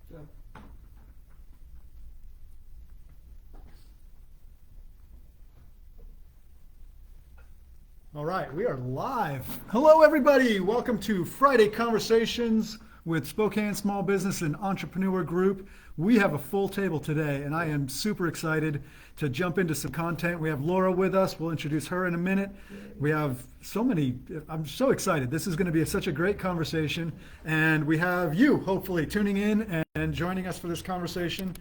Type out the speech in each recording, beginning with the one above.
So. All right, we are live. Hello, everybody. Welcome to Friday Conversations with Spokane Small Business and Entrepreneur Group. We have a full table today, and I am super excited to jump into some content. We have Laura with us. We'll introduce her in a minute. We have so many. I'm so excited. This is going to be such a great conversation, and we have you, hopefully, tuning in and joining us for this conversation.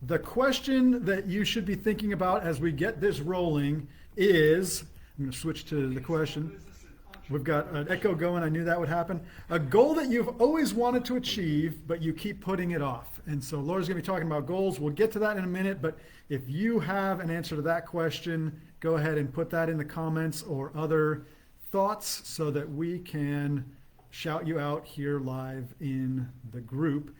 The question that you should be thinking about as we get this rolling is, I'm going to switch to the question. We've got an echo going. I knew that would happen. A goal that you've always wanted to achieve, but you keep putting it off. And so Laura's going to be talking about goals. We'll get to that in a minute. But if you have an answer to that question, go ahead and put that in the comments or other thoughts so that we can shout you out here live in the group.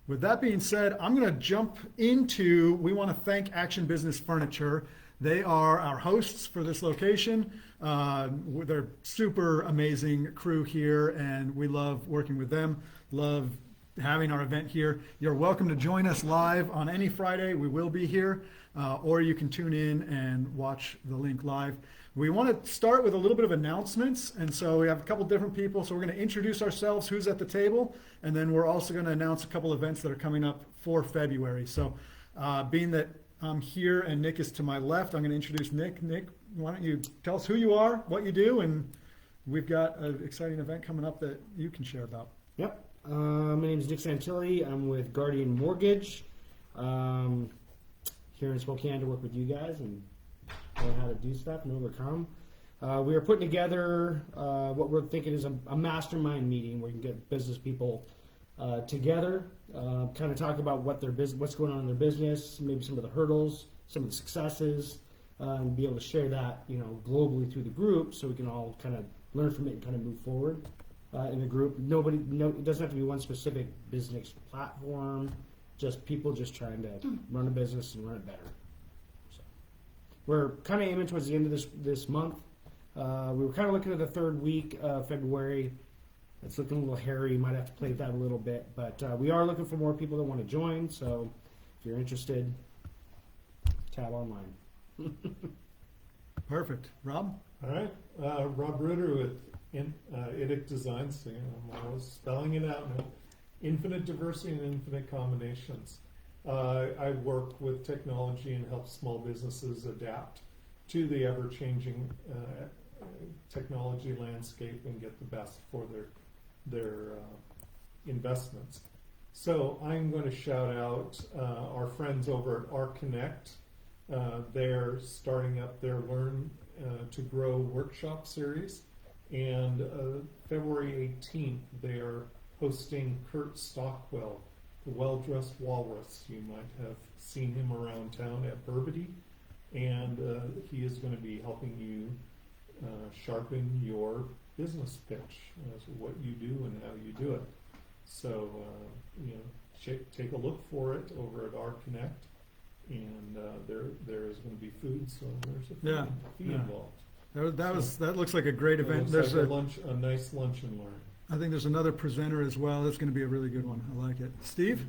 With that being said, I'm going to jump into, we want to thank Action Business Furniture. They are our hosts for this location. They're super amazing crew here, and we love working with them, love having our event here. You're welcome to join us live on any Friday. We will be here, or you can tune in and watch the link live. We want to start with a little bit of announcements, and so we have a couple different people. So we're going to introduce ourselves, who's at the table, and then we're also going to announce a couple events that are coming up for February. So being that I'm here and Nick is to my left, I'm going to introduce Nick. Nick, why don't you tell us who you are, what you do, and we've got an exciting event coming up that you can share about. Yep. My name is Nick Santilli. I'm with Guardian Mortgage here in Spokane to work with you guys and learn how to do stuff and overcome. We are putting together what we're thinking is a mastermind meeting where you can get business people together, kind of talk about what what's going on in their business, maybe some of the hurdles, some of the successes, and be able to share that, globally through the group, so we can all kind of learn from it and kind of move forward in the group. It doesn't have to be one specific business platform. Just people just trying to run a business and run it better. So we're kind of aiming towards the end of this month. We were kind of looking at the third week of February. It's looking a little hairy. You might have to play with that a little bit. But we are looking for more people that want to join. So if you're interested, tab online. Perfect. Rob? All right. Rob Ruder with IDIC Designs. I'm always spelling it out now. Infinite diversity and infinite combinations. I work with technology and help small businesses adapt to the ever-changing technology landscape and get the best for their investments. So I'm going to shout out our friends over at ArtConnect. They're starting up their Learn to Grow workshop series, and February 18th they're hosting Kurt Stockwell, the well-dressed walrus. You might have seen him around town at Burbity, and he is going to be helping you sharpen your business pitch as to what you do and how you do it. So, take a look for it over at ArtConnect, and there is going to be food, so there's a fee involved. That looks like a great event. There's like a nice lunch and learn. I think there's another presenter as well. That's going to be a really good one. I like it. Steve?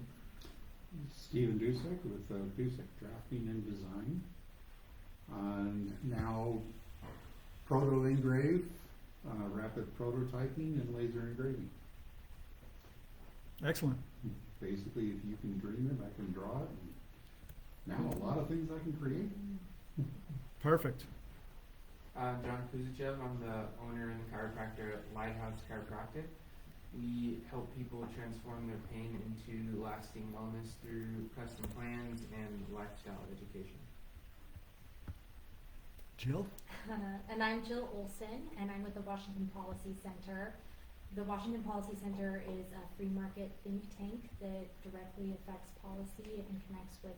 Steven Dusek with Dusek Drafting and Design. Now proto engrave, rapid prototyping, and laser engraving. Excellent. Basically, if you can dream it, I can draw it. And now a lot of things I can create. Perfect. John Kuzichev, I'm the owner and chiropractor at Lighthouse Chiropractic. We help people transform their pain into lasting wellness through custom plans and lifestyle education. Jill? And I'm Jill Olson, and I'm with the Washington Policy Center. The Washington Policy Center is a free market think tank that directly affects policy and connects with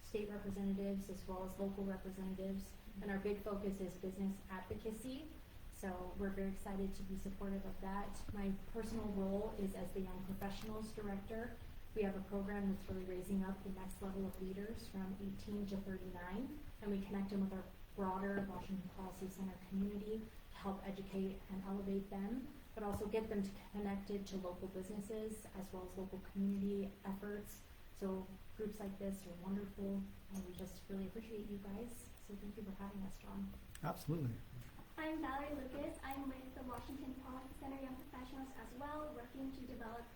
state representatives as well as local representatives. And our big focus is business advocacy. So we're very excited to be supportive of that. My personal role is as the Young Professionals Director. We have a program that's really raising up the next level of leaders from 18 to 39, and we connect them with our broader Washington Policy Center community to help educate and elevate them. but also get them connected to local businesses as well as local community efforts. So groups like this are wonderful, and we just really appreciate you guys. So thank you for having us, John. Absolutely. I'm Valerie Lucas. I'm with the Washington Policy Center Young Professionals as well, working to develop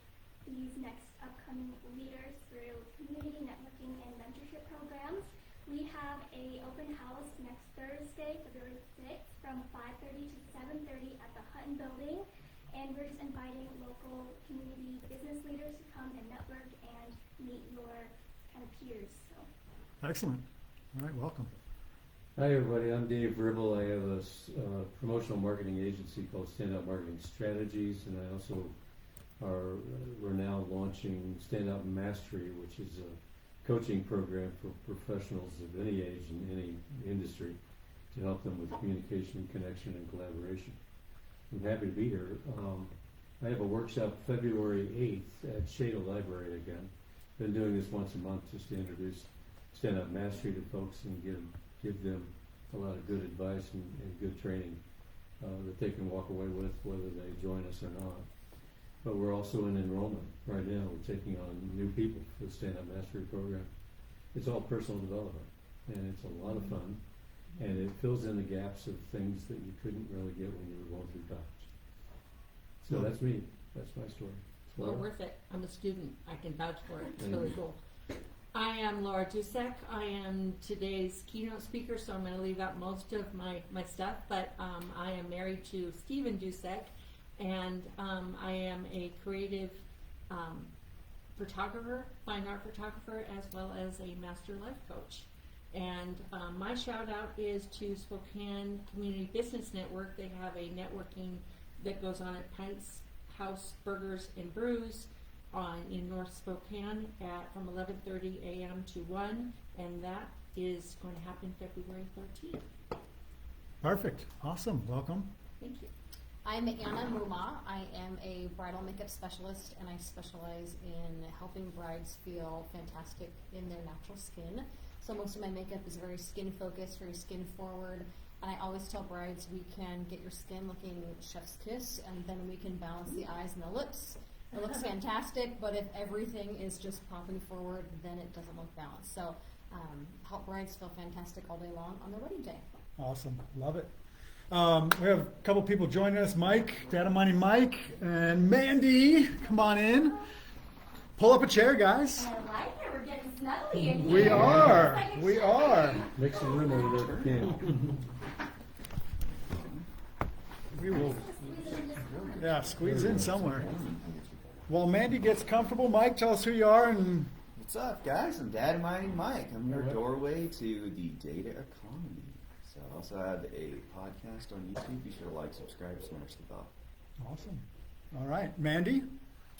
these next upcoming leaders through community networking and mentorship programs. We have a open house next Thursday, February 6th, from 5:30 to 7:30 at the Hutton Building, and we're just inviting local community business leaders to come and network and meet your kind of peers. So. Excellent. All right, welcome. Hi everybody, I'm Dave Ribble. I have a promotional marketing agency called Stand Out Marketing Strategies, and I also we're now launching Stand Out Mastery, which is a coaching program for professionals of any age and any industry to help them with communication, connection, and collaboration. I'm happy to be here. I have a workshop February 8th at Shada Library again. Been doing this once a month just to introduce Stand Out Mastery to folks and give them a lot of good advice and good training that they can walk away with, whether they join us or not. But we're also in enrollment right now. We're taking on new people for the Stand Up Mastery program. It's all personal development, and it's a lot of fun, and it fills in the gaps of things that you couldn't really get when you were going through college. So that's me. That's my story. Well worth it. I'm a student. I can vouch for it. It's really cool. I am Laura Duesk. I am today's keynote speaker, so I'm going to leave out most of my stuff, but I am married to Stephen Dusek, and I am a creative photographer, fine art photographer, as well as a master life coach. And my shout out is to Spokane Community Business Network. They have a networking that goes on at Pence House Burgers and Brews in North Spokane from 11:30 a.m. to 1, and that is going to happen February 13th. Perfect. Awesome. Welcome. Thank you. I'm Anna Muma. I am a bridal makeup specialist, and I specialize in helping brides feel fantastic in their natural skin. So most of my makeup is very skin focused, very skin forward. And I always tell brides we can get your skin looking chef's kiss, and then we can balance the eyes and the lips. It looks fantastic, but if everything is just popping forward, then it doesn't look balanced. So help brides feel fantastic all day long on their wedding day. Awesome. Love it. We have a couple people joining us. Mike, Data Mining Mike, and Mandy. Come on in. Pull up a chair, guys. I like it. We're getting snuggly in here. We are. It's like a We chair. are. Make some room over there at the camp. We will, squeeze in somewhere. While Mandy gets comfortable, Mike, tell us who you are and What's up, guys? I'm Data Mining Mike. I'm your doorway to the data economy. So I also have a podcast on YouTube. Be sure to like, subscribe, smash the bell. awesome. All right, Mandy,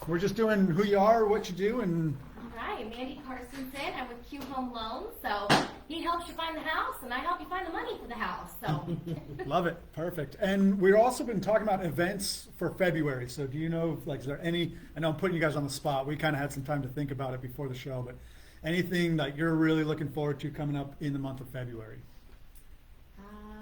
we're just doing who you are, what you do, and Hi, I'm Mandy Carsonson. I'm with Q Home Loans. So he helps you find the house, and I help you find the money for the house. So love it. Perfect. And we've also been talking about events for February. So do you know, like, is there any, I know I'm putting you guys on the spot. We kind of had some time to think about it before the show, but anything that you're really looking forward to coming up in the month of February?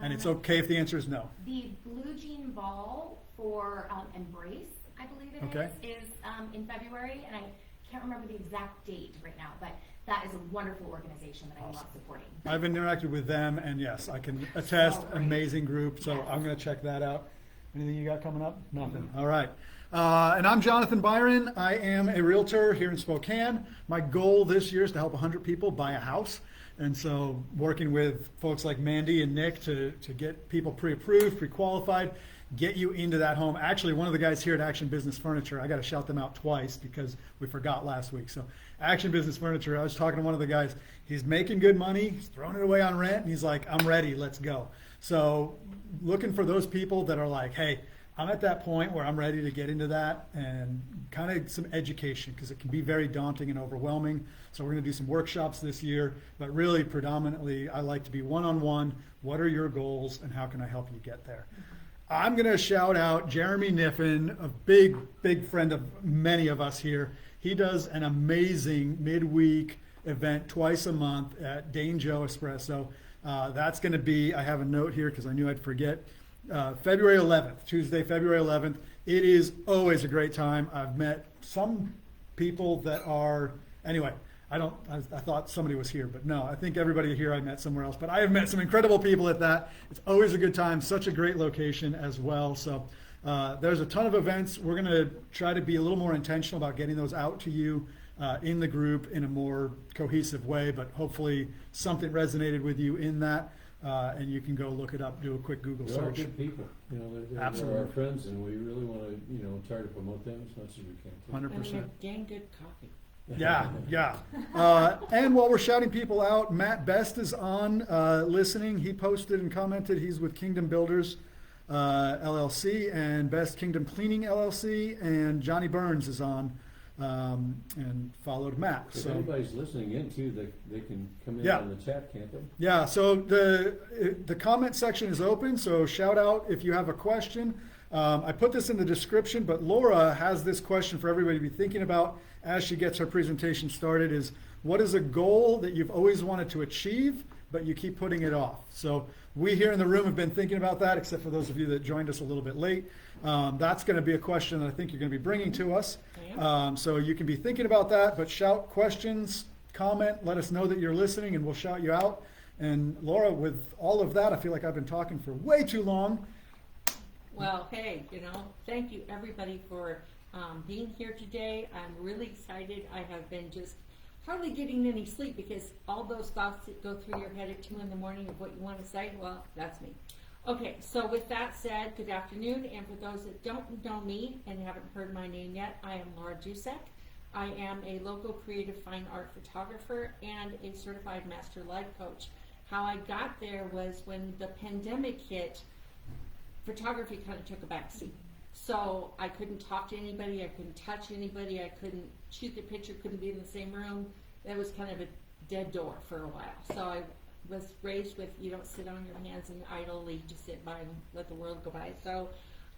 And it's okay if the answer is no. the Blue Jean Ball for Embrace, I believe it Okay. is in February, and I can't remember the exact date right now, but that is a wonderful organization that I love supporting. I've interacted with them, and yes, I can attest, So great. amazing group, so Yes. I'm going to check that out. Anything you got coming up? Nothing. All right. And I'm Jonathan Byron. I am a realtor here in Spokane. My goal this year is to help 100 people buy a house. And so working with folks like Mandy and Nick to get people pre-approved, pre-qualified, get you into that home. Actually, one of the guys here at Action Business Furniture, I got to shout them out twice because we forgot last week. So Action Business Furniture, I was talking to one of the guys. He's making good money. He's throwing it away on rent. And he's like, I'm ready. Let's go. So looking for those people that are like, hey, I'm at that point where I'm ready to get into that, and kind of some education, because it can be very daunting and overwhelming. So we're going to do some workshops this year, but really predominantly I like to be one-on-one. What are your goals and how can I help you get there? I'm going to shout out Jeremy Niffen, a big friend of many of us here. He does an amazing midweek event twice a month at Dane Joe Espresso. That's going to be, I have a note here because I knew I'd forget, February 11th, Tuesday, February 11th. It is always a great time. I've met some people that are, anyway, I thought somebody was here, but no, I think everybody here I met somewhere else. But I have met some incredible people at that. It's always a good time, such a great location as well. So there's a ton of events. We're going to try to be a little more intentional about getting those out to you in the group in a more cohesive way, but hopefully something resonated with you in that. And you can go look it up, do a quick Google They're all search. good people, you know, they're Absolutely. our friends, and we really want to, you know, try to promote them as much as we can. 100%. And they have dang good coffee. Yeah. And while we're shouting people out, Matt Best is on listening. He posted and commented he's with Kingdom Builders LLC and Best Kingdom Cleaning LLC, and Johnny Burns is on and followed Matt. If So anybody's listening in too, they can come in Yeah. on the chat, can't they? yeah, so the comment section is open, so shout out if you have a question. I put this in the description, but Laura has this question for everybody to be thinking about as she gets her presentation started is, what is a goal that you've always wanted to achieve, but you keep putting it off? So we here in the room have been thinking about that, except for those of you that joined us a little bit late. That's going to be a question that I think you're going to be bringing to us. So you can be thinking about that, but shout questions, comment, let us know that you're listening, and we'll shout you out. And Laura, with all of that, I feel like I've been talking for way too long. Well, hey, you know, thank you everybody for being here today. I'm really excited. I have been just hardly getting any sleep because all those thoughts that go through your head at 2 in the morning of what you want to say, well, that's me. Okay, so with that said, good afternoon, and for those that don't know me and haven't heard my name yet, I am Laura Duesk. I am a local creative fine art photographer and a certified master life coach. How I got there was when the pandemic hit, photography kind of took a backseat. So I couldn't talk to anybody, I couldn't touch anybody, I couldn't shoot the picture, couldn't be in the same room. That was kind of a dead door for a while. So I was raised with, you don't sit on your hands and idly just sit by and let the world go by. So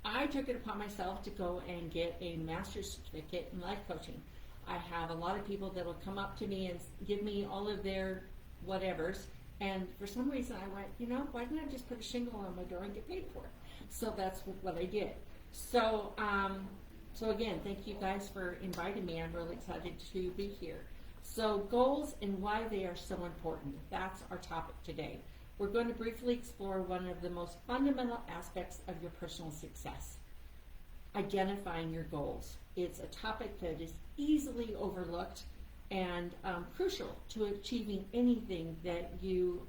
I took it upon myself to go and get a master's certificate in life coaching. I have a lot of people that will come up to me and give me all of their whatevers, and for some reason I went, you know, why didn't I just put a shingle on my door and get paid for it? So that's what I did. So so again, thank you guys for inviting me. I'm really excited to be here. So goals and why they are so important. That's our topic today. We're going to briefly explore one of the most fundamental aspects of your personal success, identifying your goals. It's a topic that is easily overlooked and crucial to achieving anything that you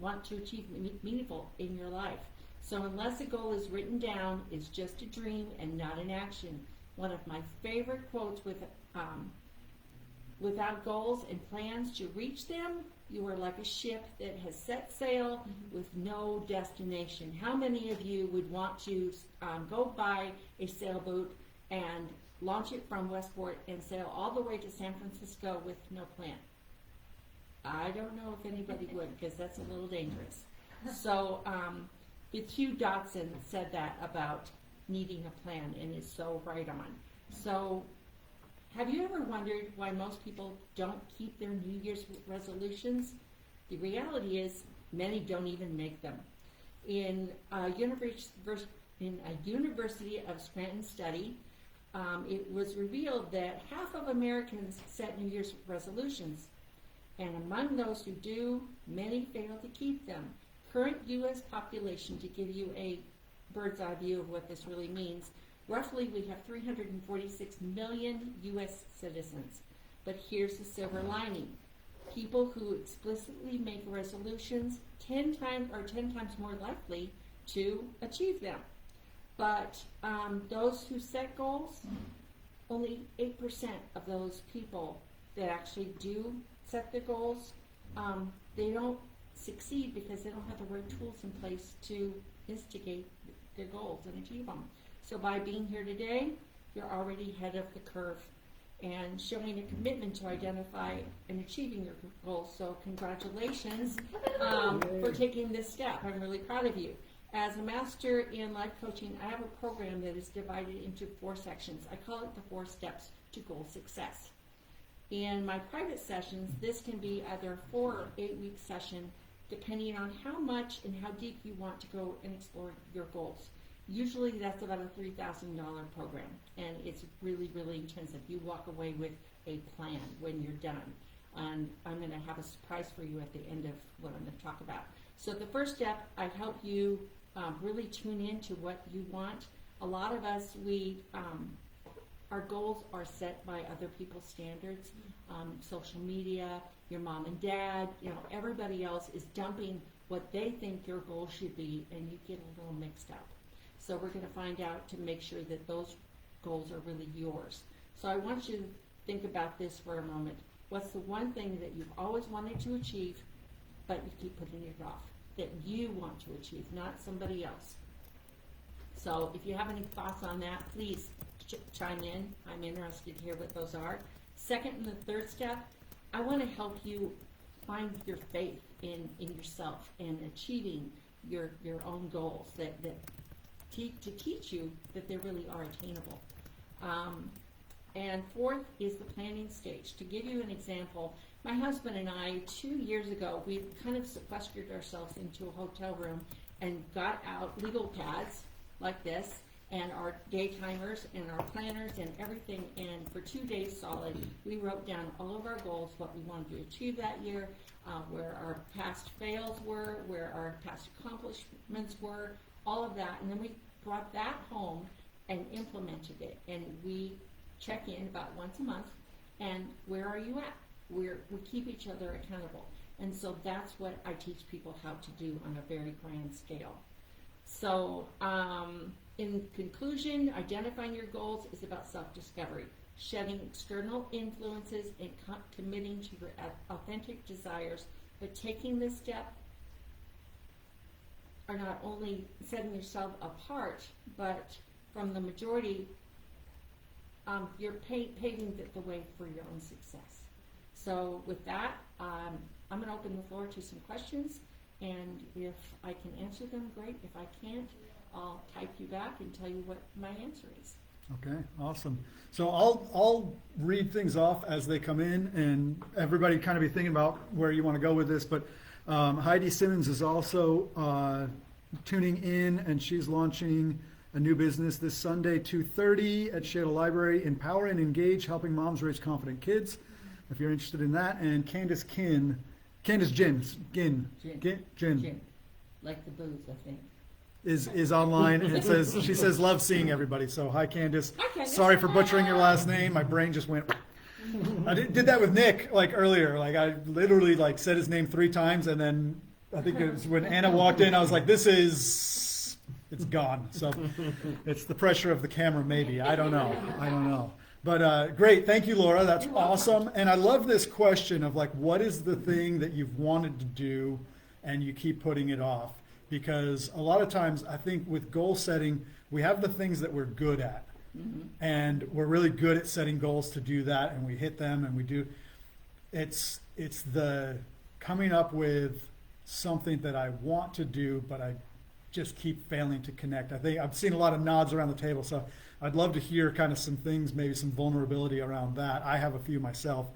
want to achieve meaningful in your life. So unless a goal is written down, it's just a dream and not an action. One of my favorite quotes without goals and plans to reach them, you are like a ship that has set sail with no destination. How many of you would want to go buy a sailboat and launch it from Westport and sail all the way to San Francisco with no plan? I don't know if anybody would, because that's a little dangerous. So Hugh Dotson said that about needing a plan, and is so right on. So have you ever wondered why most people don't keep their New Year's resolutions? The reality is many don't even make them. In a University of Scranton study, it was revealed that half of Americans set New Year's resolutions, and among those who do, many fail to keep them. Current U.S. population, to give you a bird's eye view of what this really means, roughly we have 346 million U.S. citizens. But here's the silver lining. People who explicitly make resolutions 10 times more likely to achieve them. But those who set goals, only 8% of those people that actually do set the goals, they don't succeed because they don't have the right tools in place to instigate their goals and achieve them. So by being here today, you're already ahead of the curve and showing a commitment to identify and achieving your goals. So congratulations for taking this step. I'm really proud of you. As a master in life coaching, I have a program that is divided into 4 sections. I call it the 4 steps to goal success. In my private sessions, this can be either a 4 or 8-week session, depending on how much and how deep you want to go and explore your goals. Usually that's about a $3,000 program, and it's really, really intensive. You walk away with a plan when you're done. And I'm going to have a surprise for you at the end of what I'm going to talk about. So the first step, I help you really tune in to what you want. A lot of us, our goals are set by other people's standards. Social media, your mom and dad, everybody else is dumping what they think your goal should be, and you get a little mixed up. So we're going to find out to make sure that those goals are really yours. So I want you to think about this for a moment. What's the one thing that you've always wanted to achieve, but you keep putting it off, that you want to achieve, not somebody else? So if you have any thoughts on that, please chime in. I'm interested to hear what those are. Second and the third step, I want to help you find your faith in yourself and achieving your own goals to teach you that they really are attainable. And fourth is the planning stage. To give you an example, my husband and I, 2 years ago, we kind of sequestered ourselves into a hotel room and got out legal pads like this and our day timers and our planners and everything. And for 2 days solid, we wrote down all of our goals, what we wanted to achieve that year, where our past fails were, where our past accomplishments were, all of that. And then we brought that home and implemented it. And we check in about once a month, and where are you at? We keep each other accountable. And so that's what I teach people how to do on a very grand scale. So in conclusion, identifying your goals is about self-discovery, shedding external influences and committing to your authentic desires. But taking this step are not only setting yourself apart, but from the majority, you're paving the way for your own success. So with that, I'm going to open the floor to some questions, and if I can answer them, great. If I can't, I'll type you back and tell you what my answer is. Okay, awesome. So I'll read things off as they come in, and everybody kind of be thinking about where you want to go with this. But Heidi Simmons is also tuning in, and she's launching a new business this Sunday, 2:30 at Shada Library, Empower and Engage, helping moms raise confident kids. If you're interested in that. And Candace Ginn, Like the booze, I think. is online, and she says love seeing everybody. So hi Candace. Hi, Candace. Sorry for butchering your last name. My brain just went. I did that with Nick earlier. I literally said his name 3 times, and then I think it was when Anna walked in, I was like, it's gone. So it's the pressure of the camera, maybe. I don't know. But great. Thank you, Laura. That's awesome. And I love this question of what is the thing that you've wanted to do and you keep putting it off? Because a lot of times I think with goal setting, we have the things that we're good at. Mm-hmm. And we're really good at setting goals to do that, and we hit them, and we do. It's the coming up with something that I want to do, but I just keep failing to connect. I think I've seen a lot of nods around the table, so I'd love to hear kind of some things, maybe some vulnerability around that. I have a few myself.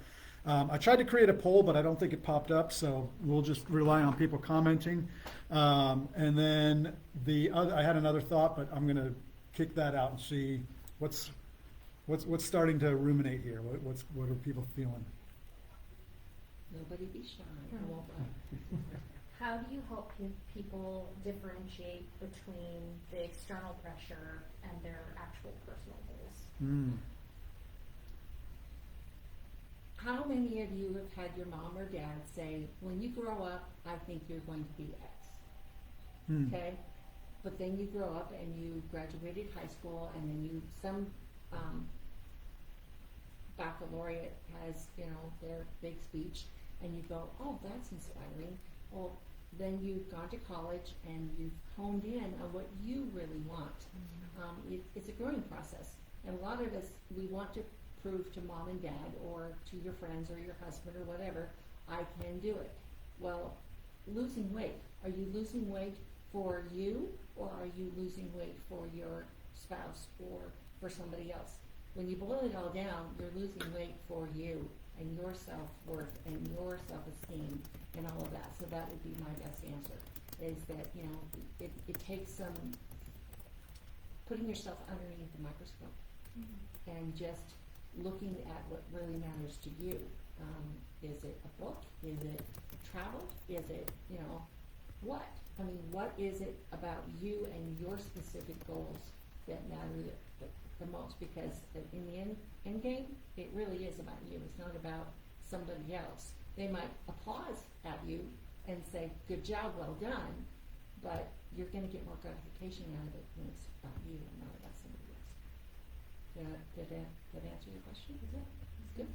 I tried to create a poll, but I don't think it popped up, so we'll just rely on people commenting. And then I had another thought, but I'm going to kick that out and see what's starting to ruminate here. What are people feeling? Nobody be shy. I won't lie. How do you help people differentiate between the external pressure and their actual personal goals? How many of you have had your mom or dad say, when you grow up, I think you're going to be X? Okay? But then you grow up and you graduated high school, and then some baccalaureate has, their big speech, and you go, oh, that's inspiring. Well, then you've gone to college and you've honed in on what you really want. It's a growing process. And a lot of us, we want to prove to mom and dad or to your friends or your husband or whatever, I can do it. Well, losing weight. Are you losing weight for you, or are you losing weight for your spouse or for somebody else? When you boil it all down, you're losing weight for you and your self-worth and your self-esteem and all of that. So that would be my best answer, is that, it takes some putting yourself underneath the microscope and just looking at what really matters to you. Is it a book? Is it travel? Is it, what? I mean, what is it about you and your specific goals that matter the most? Because in the end game, it really is about you. It's not about somebody else. They might applaud at you and say, good job, well done, but you're going to get more gratification out of it when it's about you and not about somebody else. Did that answer your question? Is that good?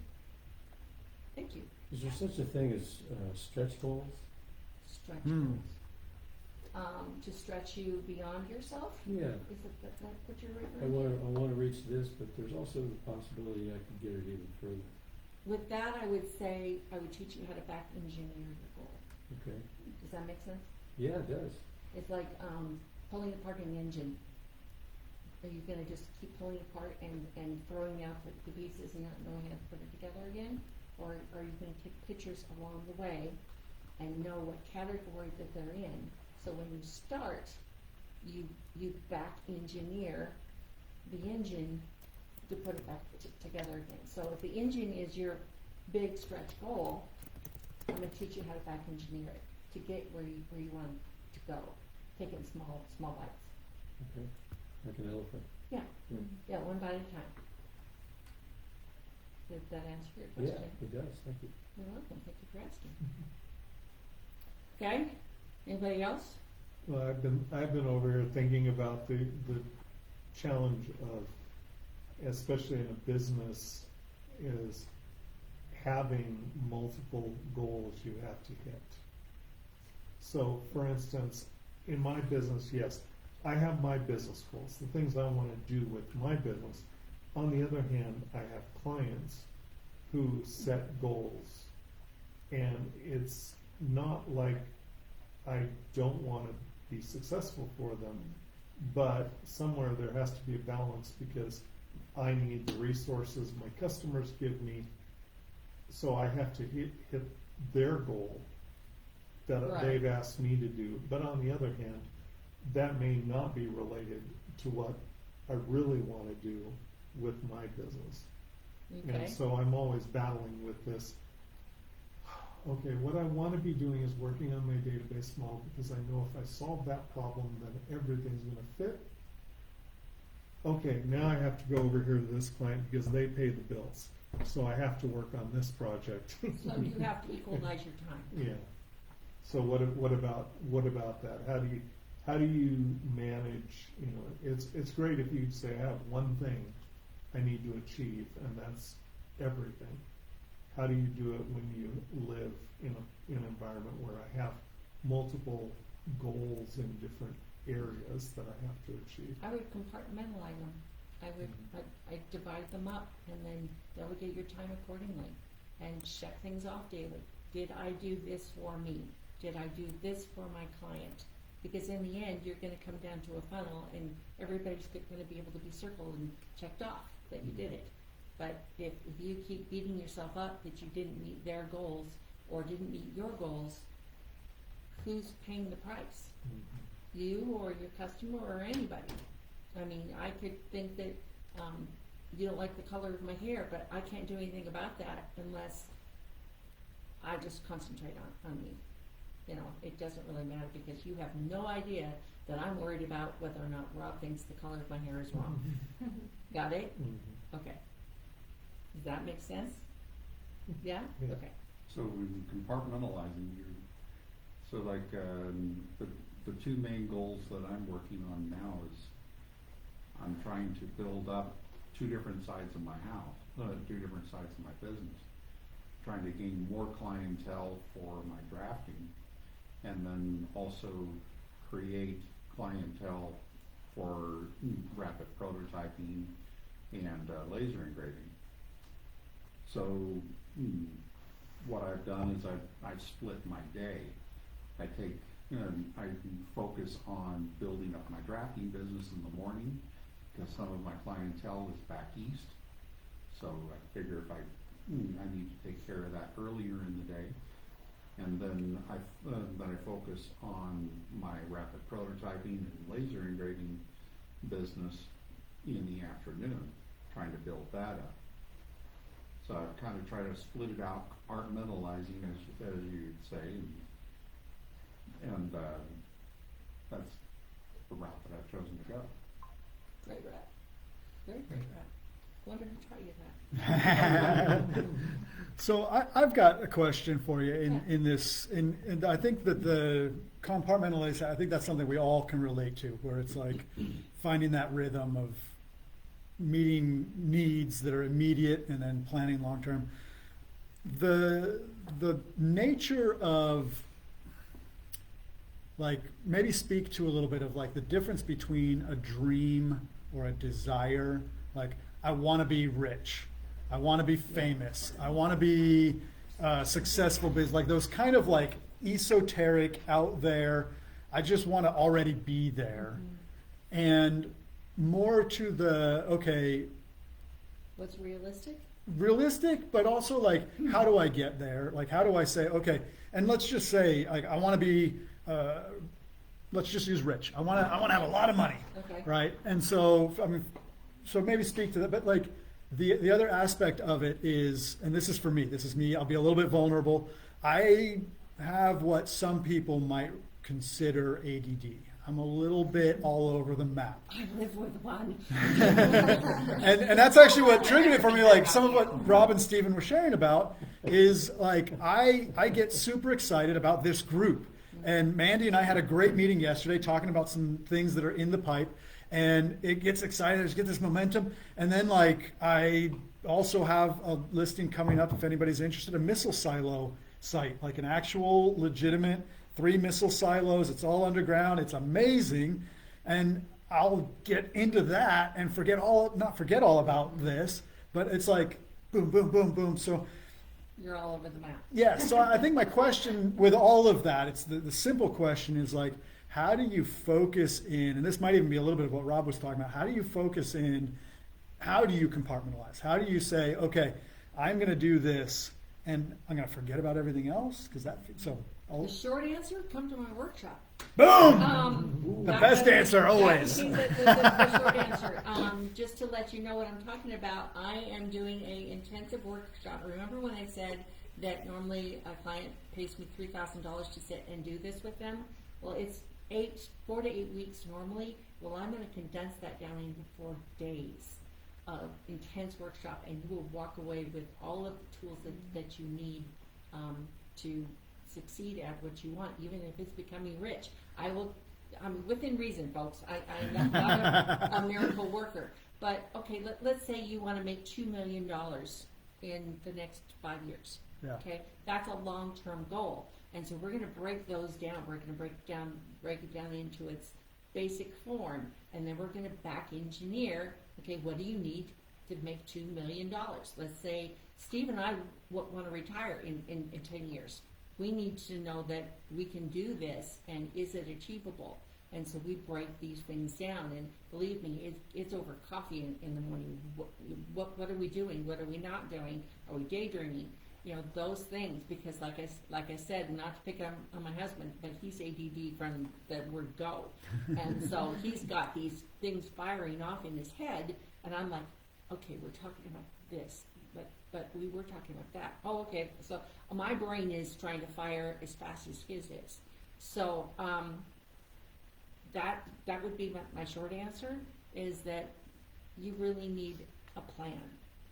Thank you. Is there such a thing as stretch goals? Stretch goals. To stretch you beyond yourself? Yeah. Is it that what you're I referring to? want to reach this, but there's also the possibility I could get it even further. With that, I would say I would teach you how to back engineer your goal. Okay. Does that make sense? Yeah, it does. It's like pulling apart an engine. Are you going to just keep pulling apart and throwing out the pieces and not knowing how to put it together again? Or are you going to take pictures along the way and know what category that they're in? So when you start, you back engineer the engine to put it back together again. So if the engine is your big stretch goal, I'm going to teach you how to back engineer it to get where you want to go. Take it in small bites. Okay. Like an elephant. Yeah. Yeah. Yeah, one bite at a time. Did that answer your Yeah, question? it does. Thank you. You're welcome. Thank you for asking. Okay. Anybody else? Well, I've been over here thinking about the challenge of, especially in a business, is having multiple goals you have to hit. So, for instance, in my business, yes, I have my business goals, the things I want to do with my business. On the other hand, I have clients who set goals, and it's not like I don't want to be successful for them, but somewhere there has to be a balance because I need the resources my customers give me, so I have to hit their goal that Right. they've asked me to do. But on the other hand, that may not be related to what I really want to do with my business. Okay. And so I'm always battling with this. Okay, what I want to be doing is working on my database model because I know if I solve that problem, then everything's going to fit. Okay, now I have to go over here to this client because they pay the bills. So I have to work on this project. So you have to equalize your time. Yeah. So what about that? How do you manage? It's great if you say I have one thing I need to achieve, and that's everything. How do you do it when you live in an environment where I have multiple goals in different areas that I have to achieve? I would compartmentalize them. I divide them up and then delegate your time accordingly and check things off daily. Did I do this for me? Did I do this for my client? Because in the end, you're going to come down to a funnel and everybody's going to be able to be circled and checked off that you did it. But if you keep beating yourself up that you didn't meet their goals or didn't meet your goals, who's paying the price? Mm-hmm. You or your customer or anybody? I mean, I could think that you don't like the color of my hair, but I can't do anything about that unless I just concentrate on me. It doesn't really matter because you have no idea that I'm worried about whether or not Rob thinks the color of my hair is wrong. Got it? Mm-hmm. Okay. Does that make sense? Yeah? Yeah. Okay. So in compartmentalizing, so like the two main goals that I'm working on now is I'm trying to build up two different sides of my house, two different sides of my business, trying to gain more clientele for my drafting, and then also create clientele for rapid prototyping and laser engraving. So what I've done is I've split my day. I focus on building up my drafting business in the morning because some of my clientele is back east. So I figure if I need to take care of that earlier in the day, and then I focus on my rapid prototyping and laser engraving business in the afternoon, trying to build that up. So I've kind of tried to split it out, compartmentalizing, as you'd say, and that's the route that I've chosen to go. Great rat. Very great rat. Wonder who taught you that. So I've got a question for you in this, and I think that the compartmentalization, I think that's something we all can relate to, where it's like finding that rhythm of meeting needs that are immediate and then planning long term. The nature of, like, maybe speak to a little bit of like the difference between a dream or a desire. Like, I want to be rich, I want to be famous, I want to be successful business, like those kind of like esoteric out there, I just want to already be there. And more to the, okay, What's realistic, but also like, how do I get there? Like, how do I say, okay, and let's just say, like, I want to be, let's just use rich. I want to have a lot of money, Okay. right? And so, I mean, so maybe speak to that, but like the other aspect of it is, and this is for me, this is me, I'll be a little bit vulnerable. I have what some people might consider ADD. I'm a little bit all over the map. I live with one. And that's actually what triggered it for me. Like some of what Rob and Steven were sharing about is like, I get super excited about this group. And Mandy and I had a great meeting yesterday talking about some things that are in the pipe. And it gets excited, I just get this momentum. And then like, I also have a listing coming up, if anybody's interested, a missile silo site, like an actual legitimate 3 missile silos. It's all underground. It's amazing. And I'll get into that and not forget all about this, but it's like boom, boom, boom, boom. So You're all over the map. yeah, so I think my question with all of that, it's the simple question is like, how do you focus in, and this might even be a little bit of what Rob was talking about, how do you focus in, how do you compartmentalize? How do you say, okay, I'm going to do this and I'm going to forget about everything else? Because The short answer, come to my workshop. boom! The best answer always. That would be the short answer. Just to let you know what I'm talking about, I am doing a intensive workshop. Remember when I said that normally a client pays me $3,000 to sit and do this with them? Well, it's 4 to 8 weeks normally. Well, I'm going to condense that down into 4 days of intense workshop, and you will walk away with all of the tools that you need to succeed at what you want, even if it's becoming rich. I'm within reason, folks. I'm not a miracle worker. But okay, let's say you want to make $2 million in the next 5 years. Yeah. Okay, that's a long-term goal, and so we're going to break those down. We're going to break it down into its basic form, and then we're going to back engineer. Okay, what do you need to make $2 million? Let's say Steve and I want to retire in 10 years. We need to know that we can do this, and is it achievable? And so we break these things down, and believe me, it's over coffee in the morning. What are we doing? What are we not doing? Are we daydreaming? You know, those things, because like I said, not to pick on my husband, but he's ADD from the word go. And so he's got these things firing off in his head, and I'm like, okay, we're talking about this, but we were talking about that. Oh, okay, so my brain is trying to fire as fast as his is. So that would be my short answer, is that you really need a plan.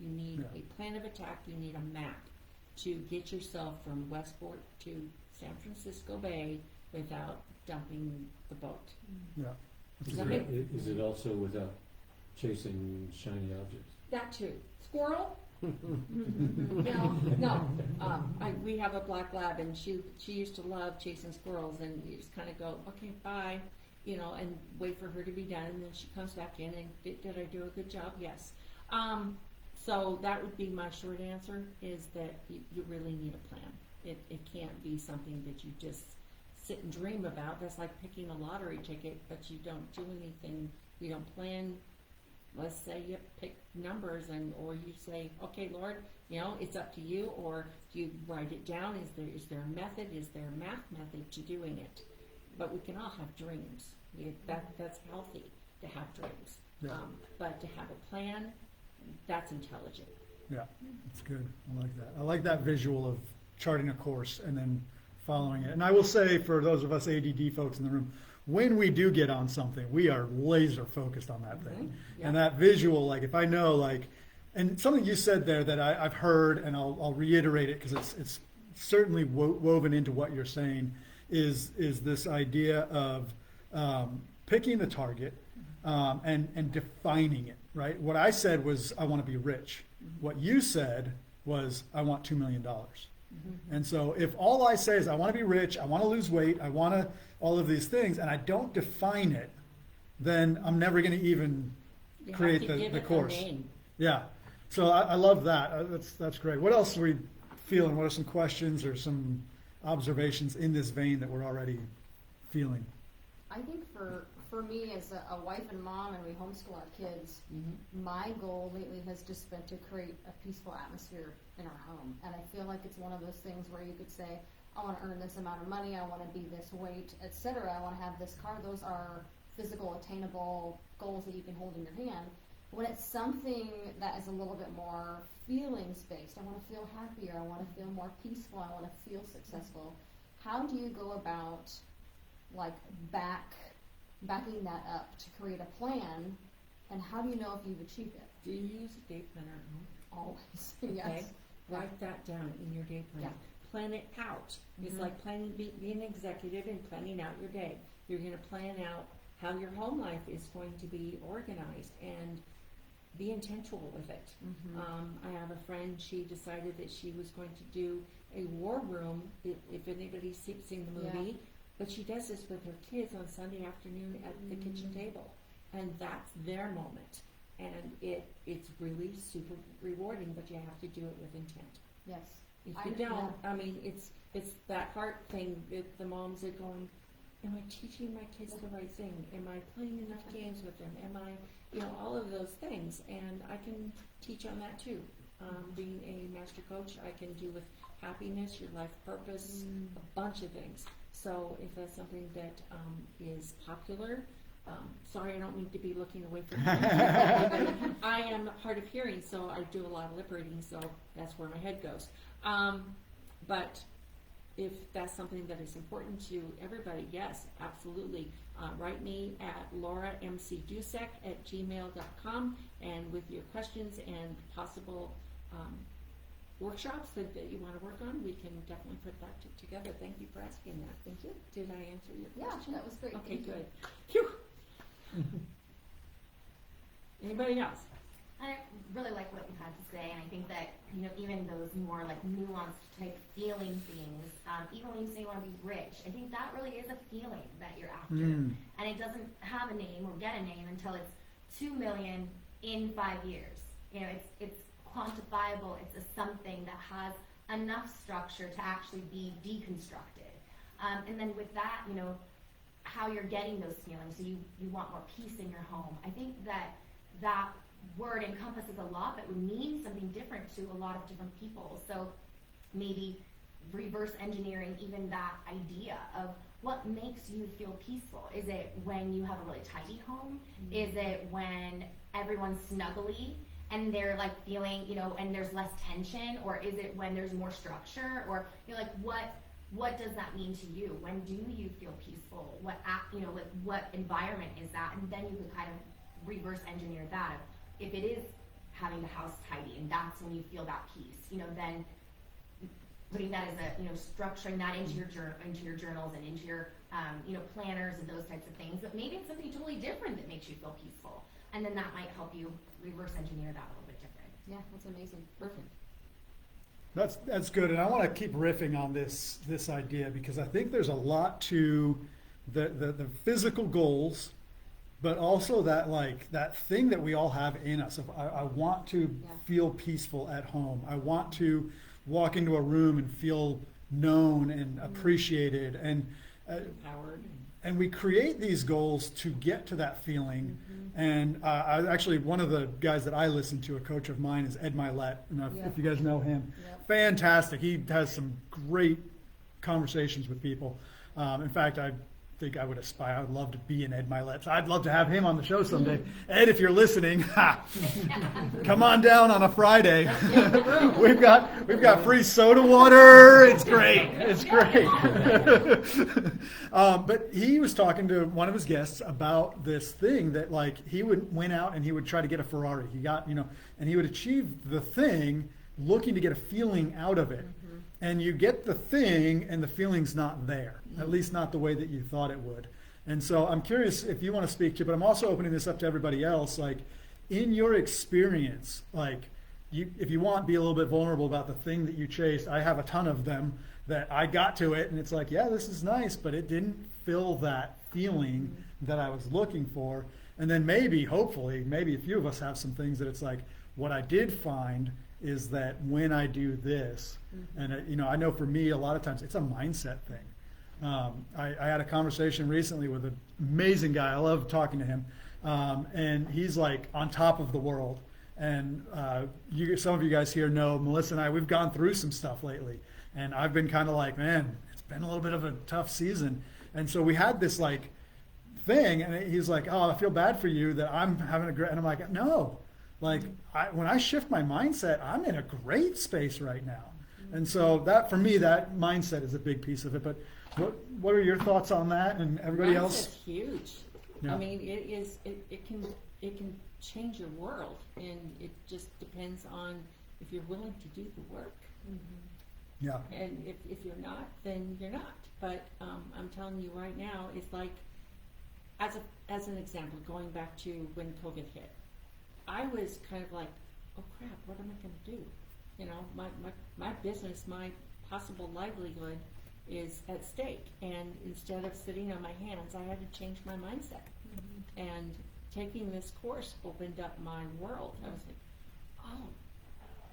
You need a plan of attack. You need a map to get yourself from Westport to San Francisco Bay without dumping the boat. Yeah. Is it also without chasing shiny objects? That too. Squirrel? No. We have a black lab, and she used to love chasing squirrels, and you just kind of go, okay, bye, and wait for her to be done, and then she comes back in, and did I do a good job? Yes. So that would be my short answer, is that you really need a plan. It can't be something that you just sit and dream about. That's like picking a lottery ticket, but you don't do anything. You don't plan. Let's say you pick numbers, or you say, okay, Lord, it's up to you, or do you write it down? Is there a method? Is there a math method to doing it? But we can all have dreams. That's healthy. to have dreams. Yeah. But to have a plan, that's intelligent. Yeah, that's good. I like that. I like that visual of charting a course and then following it. And I will say, for those of us ADD folks in the room, when we do get on something, we are laser focused on that thing. Yeah. And that visual, like if I know, like, and something you said there that I've heard, and I'll reiterate it because it's certainly woven into what you're saying, is this idea of picking the target and defining it, right? What I said was, I want to be rich. What you said was, I want $2 million. And so if all I say is, I want to be rich, I want to lose weight, I want to, all of these things, and I don't define it, then I'm never going to even You create have to give the it a course. name. Yeah. So I love that. That's great. What else are we feeling? What are some questions or some observations in this vein that we're already feeling? I think for me as a wife and mom, and we homeschool our kids, my goal lately has just been to create a peaceful atmosphere in our home. And I feel like it's one of those things where you could say, I want to earn this amount of money, I want to be this weight, etc. I want to have this car. Those are physical, attainable goals that you can hold in your hand. When it's something that is a little bit more feelings-based, I want to feel happier, I want to feel more peaceful, I want to feel successful. How do you go about, like, backing that up to create a plan, and how do you know if you've achieved it? Do you use a day planner at home? Always, Okay. yes. Write that down in your day plan. Yeah. Plan it out. It's like planning, being an executive and planning out your day. You're going to plan out how your home life is going to be organized and be intentional with it. I have a friend, she decided that she was going to do a war room, if anybody's seen the movie, but she does this with her kids on Sunday afternoon at the kitchen table. And that's their moment. And it's really super rewarding, but you have to do it with intent. Yes. If you don't, I mean, it's that heart thing that the moms are going, am I teaching my kids the right thing? Am I playing enough games with them? Am I, all of those things. And I can teach on that too. Being a master coach, I can do with happiness, your life purpose, a bunch of things. So if that's something that is popular, sorry, I don't mean to be looking away from you. I am hard of hearing, so I do a lot of lip reading, so that's where my head goes. But if that's something that is important to everybody, yes, absolutely. Write me at lauramcdusek@gmail.com, and with your questions and possible workshops that you want to work on, we can definitely put that together. Thank you for asking that. Thank you. Did I answer your question? Yeah, that was great. Okay, Thank you. good. Phew. Anybody else? I really like what you had to say, and I think that, even those more like nuanced type feeling things, even when you say you want to be rich, I think that really is a feeling that you're after. And it doesn't have a name or get a name until it's 2 million in 5 years. It's quantifiable, it's a something that has enough structure to actually be deconstructed. And then with that, how you're getting those feelings, so you want more peace in your home. I think that word encompasses a lot that would mean something different to a lot of different people. So maybe reverse engineering even that idea of what makes you feel peaceful. Is it when you have a really tidy home? Is it when everyone's snuggly and they're like feeling, and there's less tension? Or is it when there's more structure? Or what does that mean to you? When do you feel peaceful? What environment is that? And then you can kind of reverse engineer that. If it is having the house tidy and that's when you feel that peace, then putting that as structuring that into your journals and into your planners and those types of things. But maybe it's something totally different that makes you feel peaceful, and then that might help you reverse engineer that a little bit different. Yeah, that's amazing. Perfect. That's good, and I want to keep riffing on this idea because I think there's a lot to the physical goals, but also that thing that we all have in us of I want to feel peaceful at home. I want to walk into a room and feel known and appreciated and Empowered. And we create these goals to get to that feeling. And I actually, one of the guys that I listen to, a coach of mine, is Ed Milet. And if you guys know him, fantastic. He has some great conversations with people. In fact, I think I would aspire. I would love to be in Ed Milet's. I'd love to have him on the show someday. Ed, if you're listening, come on down on a Friday. we've got free soda water. It's great. It's great. But he was talking to one of his guests about this thing that like he went out and he would try to get a Ferrari. He got, and he would achieve the thing looking to get a feeling out of it. And you get the thing and the feeling's not there, at least not the way that you thought it would. And so I'm curious if you want to speak to, but I'm also opening this up to everybody else. Like in your experience, like if you want, be a little bit vulnerable about the thing that you chased. I have a ton of them that I got to it and it's like, yeah, this is nice, but it didn't fill that feeling that I was looking for. And then maybe, hopefully, maybe a few of us have some things that it's like, what I did find is that when I do this, and I know for me a lot of times it's a mindset thing. I had a conversation recently with an amazing guy. I love talking to him, and he's like on top of the world. And some of you guys here know Melissa and I. We've gone through some stuff lately, and I've been kind of like, man, it's been a little bit of a tough season. And so we had this like thing, and he's like, oh, I feel bad for you that I'm having a great. And I'm like, no. Like when I shift my mindset, I'm in a great space right now. And so that, for me, that mindset is a big piece of it. But what are your thoughts on that and everybody else? Mindset's huge. Yeah. I mean, it can change your world, and it just depends on if you're willing to do the work. Yeah. And if you're not, then you're not. But I'm telling you right now, it's like, as an example, going back to when COVID hit, I was kind of like, oh crap, what am I going to do? My business, my possible livelihood is at stake. And instead of sitting on my hands, I had to change my mindset. And taking this course opened up my world. I was like, oh,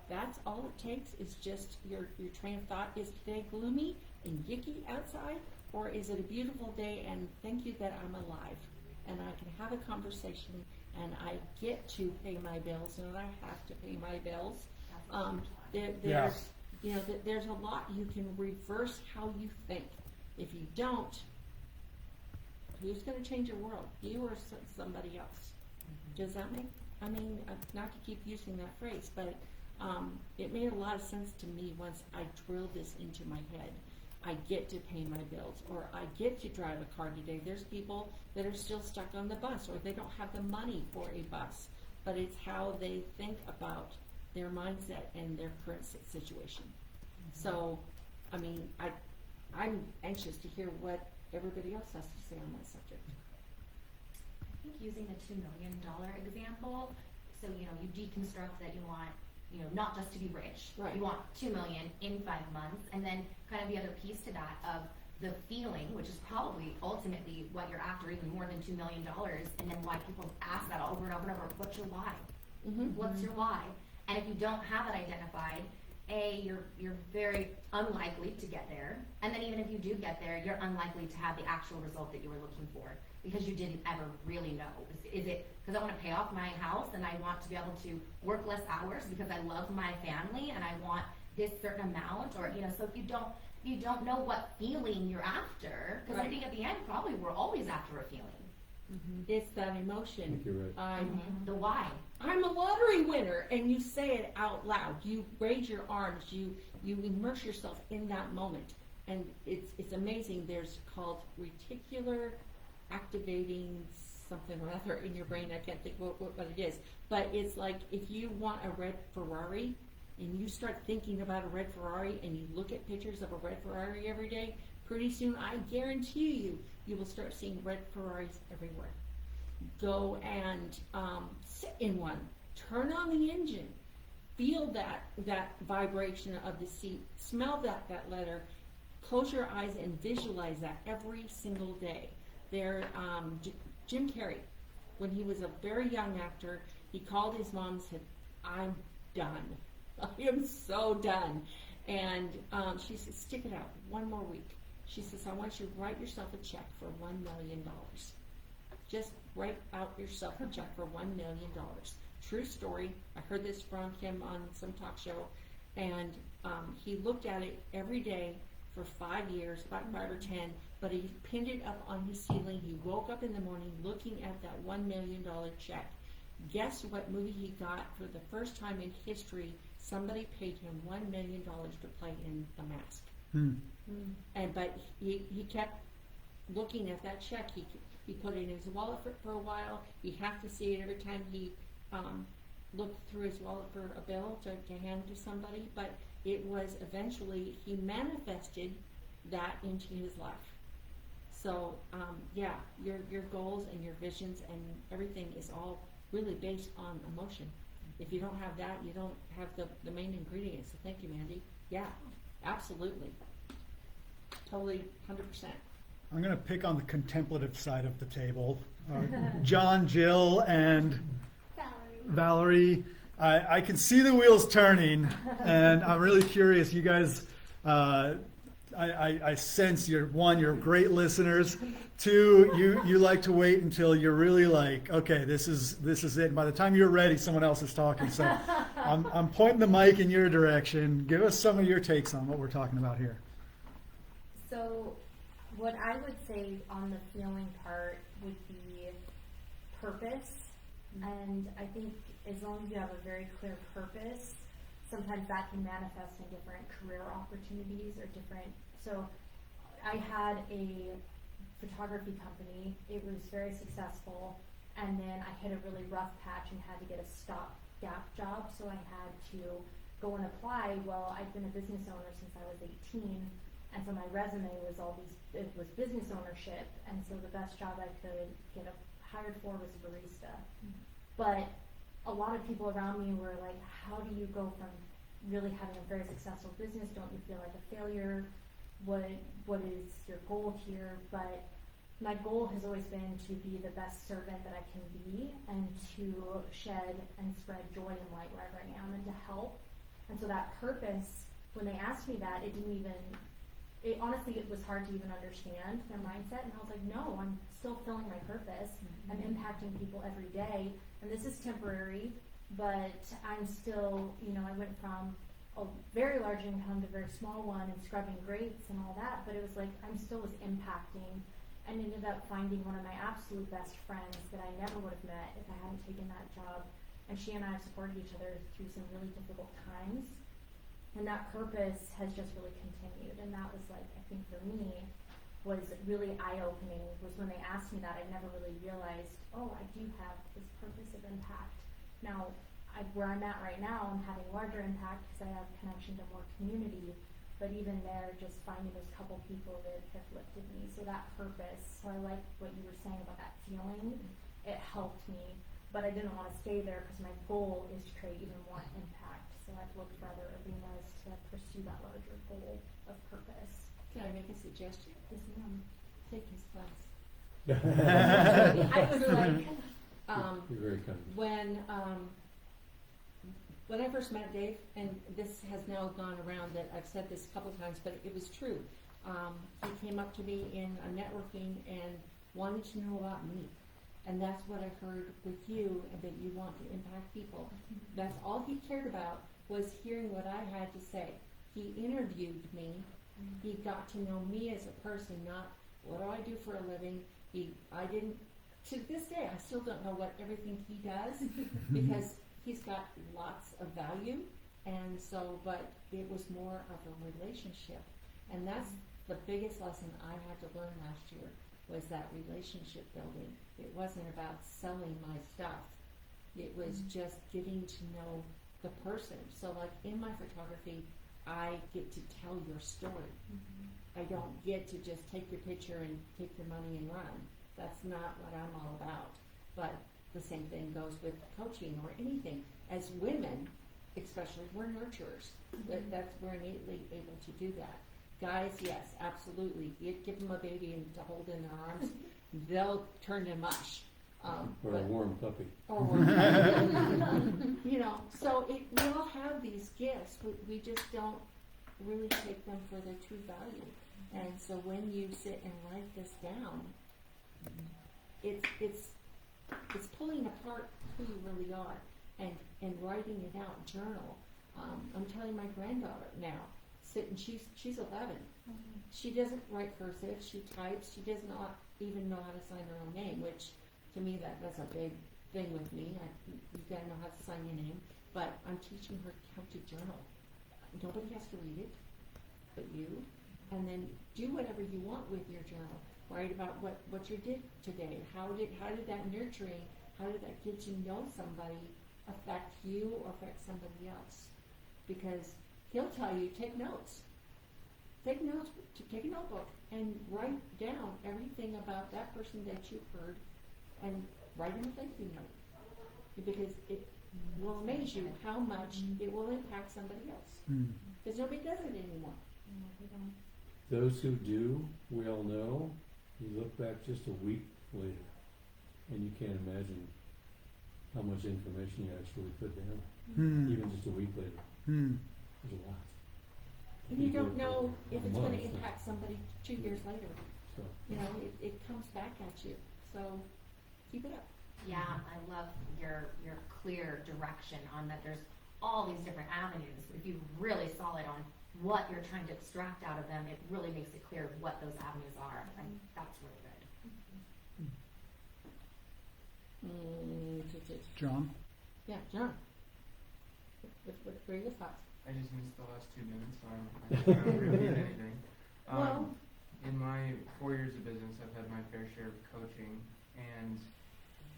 that's all it takes is just your train of thought. Is today gloomy and yicky outside? Or is it a beautiful day and thank you that I'm alive? And I can have a conversation and I get to pay my bills, and I have to pay my bills. There's a lot you can reverse how you think. If you don't, who's going to change your world? You or somebody else? Does that make? I mean, not to keep using that phrase, but it made a lot of sense to me once I drilled this into my head. I get to pay my bills, or I get to drive a car today. There's people that are still stuck on the bus, or they don't have the money for a bus, but it's how they think about their mindset and their current situation. So, I mean, I'm anxious to hear what everybody else has to say on that subject. I think using the $2 million example, so you deconstruct that you want, not just to be rich. Right. You want $2 million in 5 months, and then kind of the other piece to that of the feeling, which is probably ultimately what you're after, even more than $2 million, and then why people ask that over and over and over. What's your why? What's your why? And if you don't have it identified, you're very unlikely to get there, and then even if you do get there, you're unlikely to have the actual result that you were looking for because you didn't ever really know. Is it because I want to pay off my house and I want to be able to work less hours because I love my family and I want this certain amount, or so if you don't know what feeling you're after, because I think at the end probably we're always after a feeling. It's that emotion. I think you're right. The why. I'm a lottery winner, and you say it out loud. You raise your arms. You immerse yourself in that moment, and it's amazing. There's called reticular activating something or other in your brain. I can't think what it is, but it's like if you want a red Ferrari, and you start thinking about a red Ferrari, and you look at pictures of a red Ferrari every day, pretty soon, I guarantee you will start seeing red Ferraris everywhere. Go and sit in one, turn on the engine, feel that vibration of the seat, smell that leather, close your eyes and visualize that every single day. Jim Carrey, when he was a very young actor, he called his mom and said, I'm done. I am so done. And she said, stick it out one more week. She says, I want you to write yourself a check for $1 million. Just write out yourself a check for $1 million. True story. I heard this from him on some talk show. And he looked at it every day for 5 years, about 5 or 10, but he pinned it up on his ceiling. He woke up in the morning looking at that $1 million check. Guess what movie he got for the first time in history? Somebody paid him $1 million to play in The Mask. But he kept looking at that check. He put it in his wallet for a while. You have to see it every time he looked through his wallet for a bill to hand to somebody. But it was eventually, he manifested that into his life. So your goals and your visions and everything is all really based on emotion. If you don't have that, you don't have the main ingredients. So thank you, Mandy. Yeah, absolutely. Totally, 100%. I'm going to pick on the contemplative side of the table. John, Jill, and Valerie. I can see the wheels turning, and I'm really curious. You guys, I sense you're great listeners. Two, you like to wait until you're really like, okay, this is it. And by the time you're ready, someone else is talking. So I'm pointing the mic in your direction. Give us some of your takes on what we're talking about here. So what I would say on the feeling part would be purpose. And I think as long as you have a very clear purpose, sometimes that can manifest in different career opportunities or different. So I had a photography company. It was very successful. And then I hit a really rough patch and had to get a stopgap job. So I had to go and apply. Well, I've been a business owner since I was 18. And so my resume was it was business ownership, and so the best job I could get hired for was a barista. But a lot of people around me were like, how do you go from really having a very successful business? Don't you feel like a failure? What is your goal here? But my goal has always been to be the best servant that I can be, and to shed and spread joy and light wherever I am, and to help. And so that purpose, when they asked me that, honestly, it was hard to even understand their mindset, and I was like, no, I'm still filling my purpose. I'm impacting people every day, and this is temporary, but I'm still, I went from a very large income to a very small one and scrubbing grates and all that, but it was like, I'm still was impacting, and ended up finding one of my absolute best friends that I never would have met if I hadn't taken that job, and she and I have supported each other through some really difficult times. And that purpose has just really continued. And that was like, I think for me, was really eye-opening, was when they asked me that, I never really realized, oh, I do have this purpose of impact. Now, where I'm at right now, I'm having larger impact because I have connection to more community. But even there, just finding those couple people that have lifted me. So that purpose, so I like what you were saying about that feeling. It helped me. But I didn't want to stay there because my goal is to create even more impact. So I've looked for other arenas to pursue that larger goal of purpose. Can I make a suggestion? Yes, ma'am. Take his class. I was like, You're very kind. When I first met Dave, and this has now gone around that I've said this a couple times, but it was true. He came up to me in a networking and wanted to know about me. And that's what I heard with you, and that you want to impact people. That's all he cared about, was hearing what I had to say. He interviewed me. He got to know me as a person, not what do I do for a living. To this day, I still don't know what everything he does, because he's got lots of value. And so, but it was more of a relationship. And that's the biggest lesson I had to learn last year, was that relationship building. It wasn't about selling my stuff. It was just getting to know the person. So like in my photography, I get to tell your story. I don't get to just take your picture and take your money and run. That's not what I'm all about. But the same thing goes with coaching or anything. As women, especially, we're nurturers. We're innately able to do that. Guys, yes, absolutely. You give them a baby and to hold in their arms, they'll turn to mush. Or a warm puppy. So we all have these gifts, but we just don't really take them for their true value. And so when you sit and write this down, it's pulling apart who you really are and writing it out, journal. I'm telling my granddaughter now, sitting, she's 11. She doesn't write cursive, she types, she does not even know how to sign her own name, which to me that's a big thing with me. You gotta know how to sign your name. But I'm teaching her how to journal. Nobody has to read it but you. And then do whatever you want with your journal. Write about what you did today. How did that nurturing, how did that get to know somebody affect you or affect somebody else? Because he'll tell you, take notes. Take notes, take a notebook and write down everything about that person that you heard and write in a thank you note. Because it will amaze you how much it will impact somebody else. Because nobody does it anymore. Those who do, we all know, you look back just a week later and you can't imagine how much information you actually put down. Even just a week later. There's a lot. And you don't know if it's going to Month. impact somebody 2 years later. So, You know, it comes back at you. So keep it up. Yeah, I love your clear direction on that. There's all these different avenues. If you're really solid on what you're trying to extract out of them, it really makes it clear what those avenues are, and that's really good. John? Yeah, John. What are your thoughts? I just missed the last 2 minutes, so I don't repeat anything. Well- In my 4 years of business, I've had my fair share of coaching, and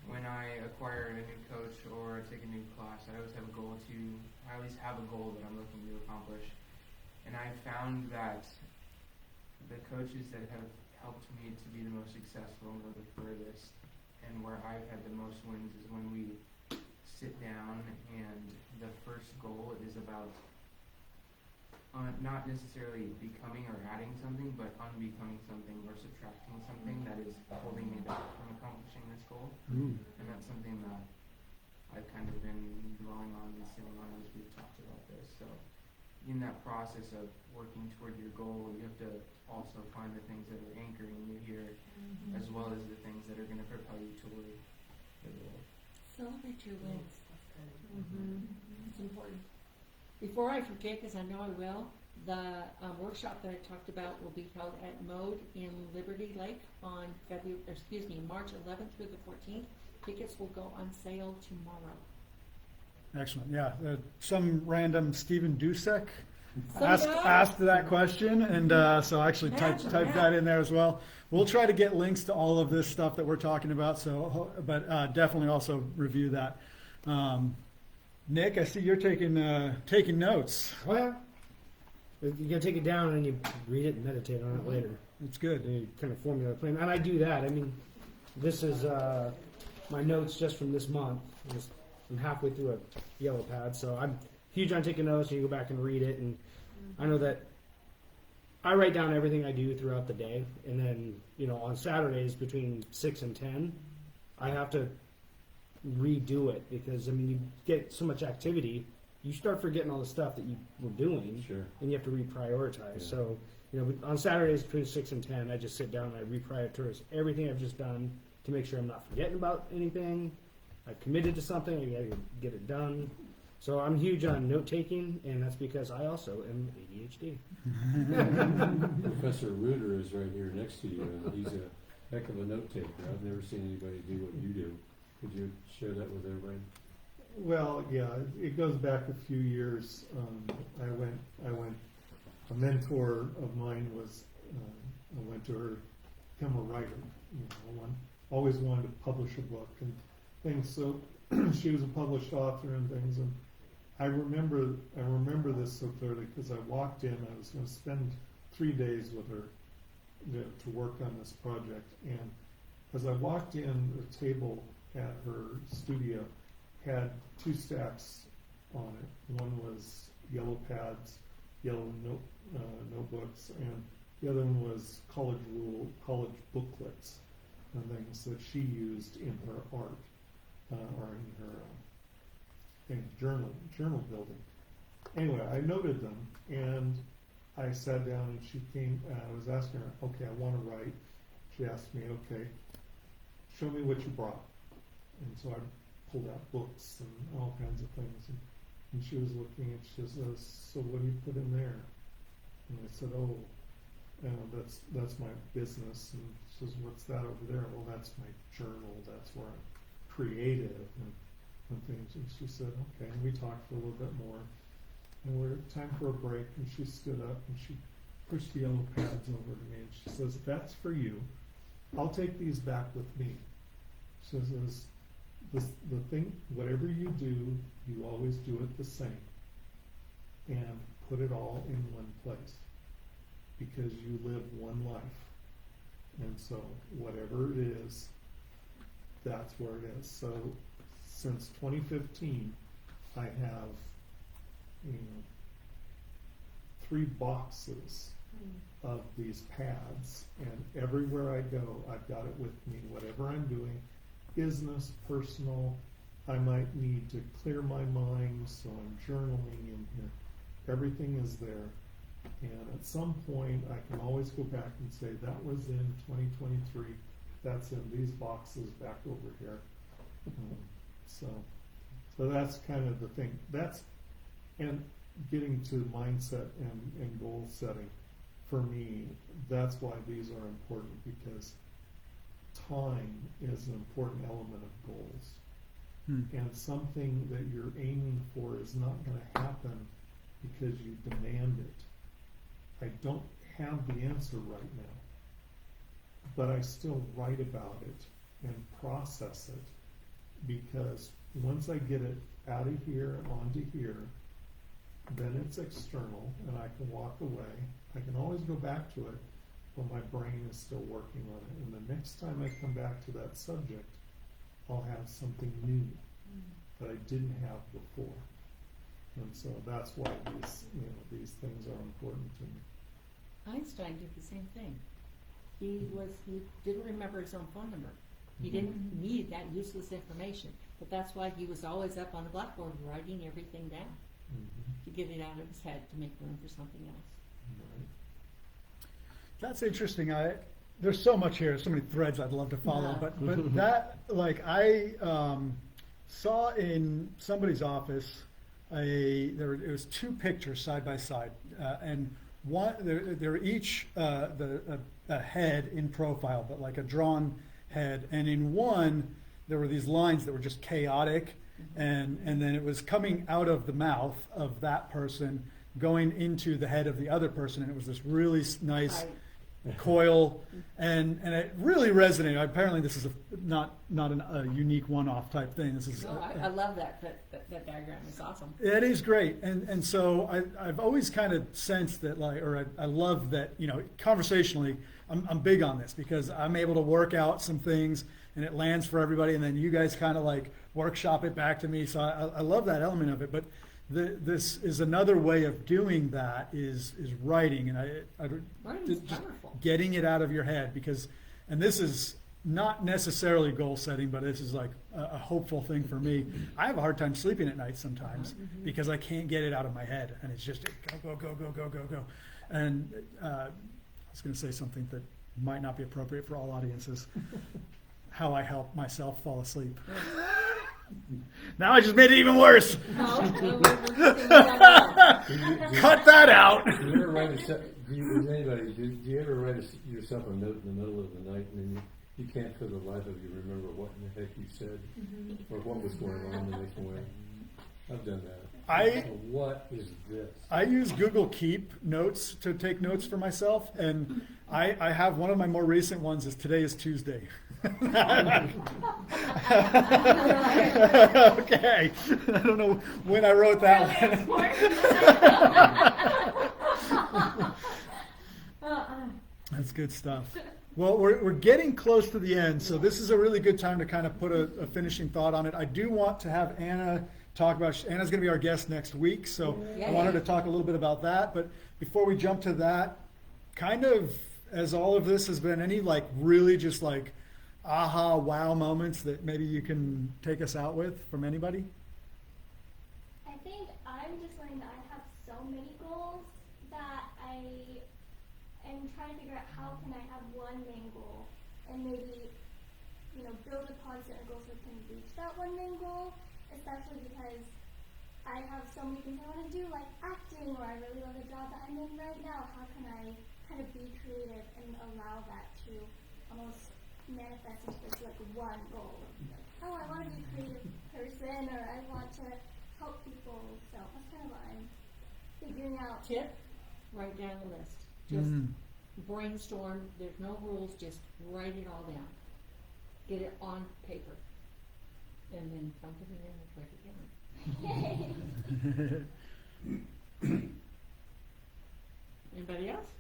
when I acquire a new coach or take a new class, I always have a goal I at least have a goal that I'm looking to accomplish. And I found that the coaches that have helped me to be the most successful and go the furthest, and where I've had the most wins, is when we sit down and the first goal is about not necessarily becoming or adding something, but unbecoming something or subtracting something that is holding me back from accomplishing this goal. And that's something that I've kind of been dwelling on and sitting on as we've talked about this. So in that process of working toward your goal, you have to also find the things that are anchoring you here, as well as the things that are going to propel you toward the goal. Celebrate your wins. It's important. Before I forget, because I know I will, the workshop that I talked about will be held at Mode in Liberty Lake on March 11th through the 14th. Tickets will go on sale tomorrow. Excellent. Yeah. Some random Stephen Dusek Some guy? asked that question, and so I actually typed that in there as well. We'll try to get links to all of this stuff that we're talking about. So, but definitely also review that. Nick, I see you're taking notes. Well, you gotta take it down and you read it and meditate on it later. It's good. And you kind of formulate a plan. And I do that. I mean, this is my notes just from this month. I'm halfway through a yellow pad, so I'm huge on taking notes, and you go back and read it. And I know that I write down everything I do throughout the day, and then on Saturdays between 6 and 10, I have to redo it because you get so much activity, you start forgetting all the stuff that you were doing, sure. and you have to reprioritize. Yeah. So on Saturdays between 6 and 10, I just sit down and I reprioritize everything I've just done to make sure I'm not forgetting about anything. I've committed to something, I gotta get it done. So I'm huge on note taking, and that's because I also am ADHD. Professor Reuter is right here next to you, and he's a heck of a note taker. I've never seen anybody do what you do. Could you share that with everybody? Well, yeah, it goes back a few years. I went. A mentor of mine was. I went to her, become a writer. Always wanted to publish a book and things. So she was a published author and things. And I remember this so clearly because I walked in. I was going to spend 3 days with her to work on this project. And as I walked in, the table at her studio had 2 stacks on it. One was yellow pads, yellow notebooks, and the other one was college booklets and things that she used in her art or in her journal building. Anyway, I noted them, and I sat down, and she came. I was asking her, "Okay, I want to write." She asked me, "Okay, show me what you brought." And so I pulled out books and all kinds of things. And she was looking, and she says, "So what do you put in there?" And I said, oh, that's my business. And she says, what's that over there? Well, that's my journal. That's where I'm creative and things. And she said, okay. And we talked for a little bit more. And we're time for a break. And she stood up and she pushed the yellow pads over to me. And she says, that's for you. I'll take these back with me. She says, the thing, whatever you do, you always do it the same. And put it all in one place. Because you live one life. And so whatever it is, that's where it is. So since 2015, I have, 3 boxes of these pads, and everywhere I go, I've got it with me. Whatever I'm doing, business, personal, I might need to clear my mind, so I'm journaling in here. Everything is there. And at some point, I can always go back and say, that was in 2023, that's in these boxes back over here. So that's kind of the thing. And getting to mindset and goal setting, for me, that's why these are important, because time is an important element of goals. And something that you're aiming for is not going to happen because you demand it. I don't have the answer right now, but I still write about it and process it, because once I get it out of here and onto here, then it's external and I can walk away. I can always go back to it, but my brain is still working on it. And the next time I come back to that subject, I'll have something new that I didn't have before. And so that's why these things are important to me. Einstein did the same thing. He didn't remember his own phone number. He didn't need that useless information. But that's why he was always up on the blackboard writing everything down to get it out of his head to make room for something else. Right. That's interesting. There's so much here, so many threads I'd love to follow, but that, like, I saw in somebody's office it was 2 pictures side by side, and one they're each a head in profile, but like a drawn head, and in one there were these lines that were just chaotic, and then it was coming out of the mouth of that person going into the head of the other person, and it was this really nice coil, and it really resonated. Apparently this is not a unique one-off type thing. This is I love that diagram. It's awesome. It is great, and so I've always kind of sensed that, I love that, conversationally I'm big on this, because I'm able to work out some things and it lands for everybody, and then you guys kind of like workshop it back to me. So I love that element of it, but this is another way of doing that is writing, and Writing's just powerful. getting it out of your head, and this is not necessarily goal setting, but this is like a hopeful thing for me. I have a hard time sleeping at night sometimes because I can't get it out of my head, and it's just go. And I was going to say something that might not be appropriate for all audiences. How I help myself fall asleep. Now I just made it even worse. No, Cut that out. Do you ever write do you ever write yourself a note in the middle of the night, and then you can't for the life of you remember what in the heck you said or what was going on the next morning? I've done that. What is this? I use Google Keep Notes to take notes for myself, and I have one of my more recent ones is today is Tuesday. Okay. I don't know when I wrote that one. That's good stuff. Well, we're getting close to the end, so this is a really good time to kind of put a finishing thought on it. I do want to have Anna talk about, Anna's going to be our guest next week, so I want her to talk a little bit about that. But before we jump to that, kind of as all of this has been, any like really just like aha, wow moments that maybe you can take us out with from anybody? I think I'm just learning that I have so many goals that I am trying to figure out how can I have one main goal and maybe, build upon certain goals so I can reach that one main goal, especially because I have so many things I want to do, like acting, or I really love the job that I'm in right now. How can I kind of be creative and allow that to almost manifest into this like one goal? Like, oh, I want to be a creative person, or I want to help people. So that's kind of what I'm figuring out. Tip, write down a list. Just brainstorm. There's no rules. Just write it all down. Get it on paper. And then come to me and write it down. Anybody else?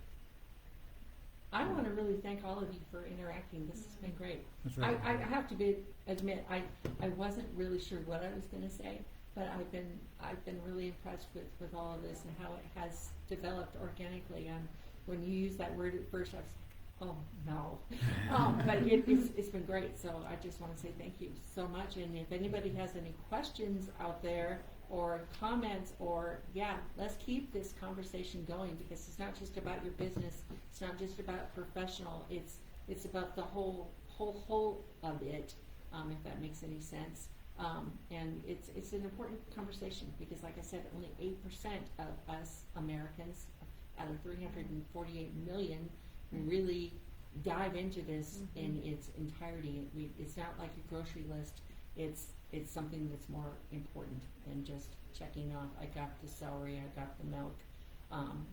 I want to really thank all of you for interacting. This has been great. That's right. I have to admit I wasn't really sure what I was going to say, but I've been really impressed with all of this and how it has developed organically. When you use that word at first, I was like, oh no, but it's been great. So I just want to say thank you so much. And if anybody has any questions out there or comments, or let's keep this conversation going, because it's not just about your business. It's not just about professional. It's about the whole of it, if that makes any sense. And it's an important conversation, because, like I said, only 8% of us Americans out of 348 million really dive into this in its entirety. It's not like a grocery list. It's something that's more important than just checking off, I got the celery, I got the milk.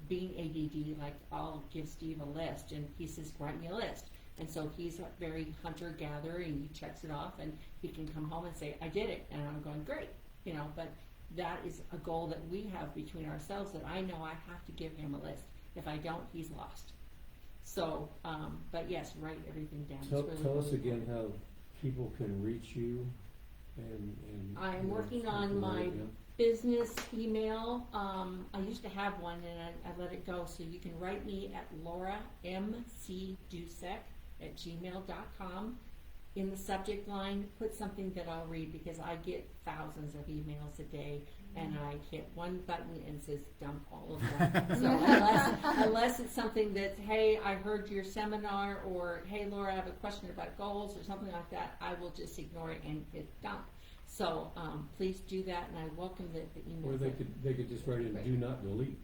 Being ADD, like, I'll give Steve a list, and he says, write me a list. And so he's very hunter-gatherer, and he checks it off, and he can come home and say, I did it. And I'm going, great. But that is a goal that we have between ourselves, that I know I have to give him a list. If I don't, he's lost. So, but yes, write everything down. Tell us again how people can reach you. And I'm working on my business email. I used to have one, and I let it go. So you can write me at lauramcdusek@gmail.com. In the subject line, put something that I'll read, because I get thousands of emails a day, and I hit one button and it says dump all of them. So unless it's something that's, hey, I heard your seminar, or hey, Laura, I have a question about goals, or something like that, I will just ignore it and hit dump. So please do that, and I welcome the emails. Or they could just write in, do not delete.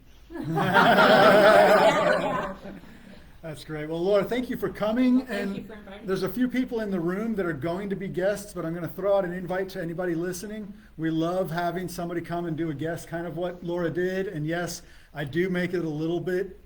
That's great. Well, Laura, thank you for coming. Well, thank you for inviting there's a few people in the room that are going to be guests, but I'm going to throw out an invite to anybody listening. We love having somebody come and do a guest, kind of what Laura did. And yes, I do make it a little bit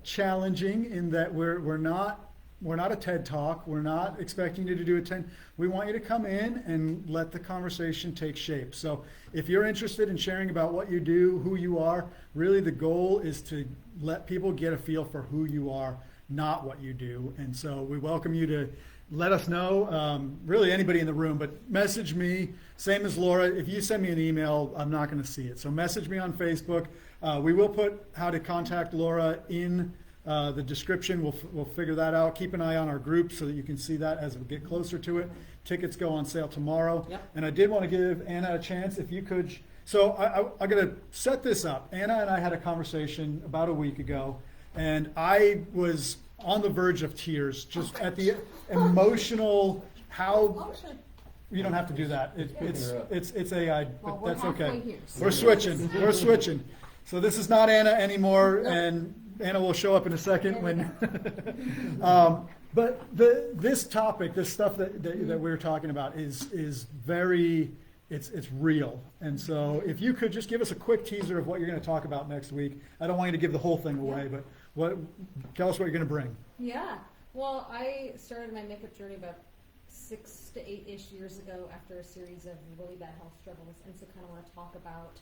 challenging, in that we're not a TED Talk. We're not expecting you to do a 10. We want you to come in and let the conversation take shape. So if you're interested in sharing about what you do, who you are, really the goal is to let people get a feel for who you are, not what you do. And so we welcome you to let us know, really anybody in the room, but message me, same as Laura. If you send me an email, I'm not going to see it. So message me on Facebook. We will put how to contact Laura in the description. We'll figure that out. Keep an eye on our group so that you can see that as we get closer to it. Tickets go on sale tomorrow. Yep. And I did want to give Anna a chance, if you could. So I'm going to set this up. Anna and I had a conversation about a week ago, and I was on the verge of tears, just at the emotional, how. You don't have to do that. It's AI, but that's okay. Here, so We're switching. So this is not Anna anymore, and Anna will show up in a second when. But this topic, this stuff that we're talking about is very, it's real. And so if you could just give us a quick teaser of what you're going to talk about next week. I don't want you to give the whole thing away, but tell us what you're going to bring. Yeah. Well, I started my makeup journey about 6 to 8-ish years ago after a series of really bad health struggles, and so kind of want to talk about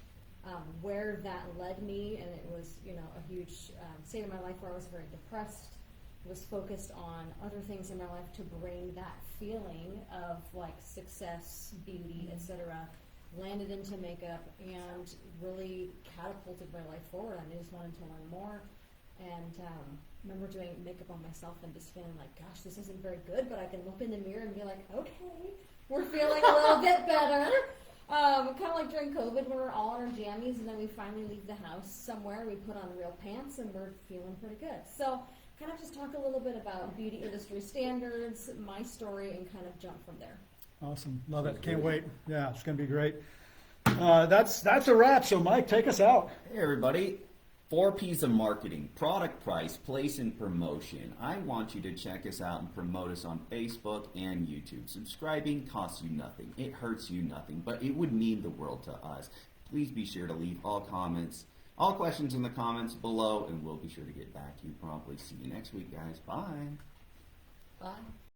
where that led me. And it was, a huge state of my life where I was very depressed, was focused on other things in my life to bring that feeling of like success, beauty, etc. Landed into makeup and really catapulted my life forward. I just wanted to learn more, and remember doing makeup on myself and just feeling like, gosh, this isn't very good, but I can look in the mirror and be like, okay, we're feeling a little bit better. Kind of like during COVID, when we're all in our jammies, and then we finally leave the house somewhere, we put on real pants, and we're feeling pretty good. So kind of just talk a little bit about beauty industry standards, my story, and kind of jump from there. Awesome. Love it. Can't wait. Yeah, it's going to be great. That's a wrap. So, Mike, take us out. Hey everybody, 4 P's of marketing: product, price, place, and promotion. I want you to check us out and promote us on Facebook and YouTube. Subscribing costs you nothing. It hurts you nothing, but it would mean the world to us. Please be sure to leave all questions in the comments below, and we'll be sure to get back to you promptly. See you next week, guys. Bye.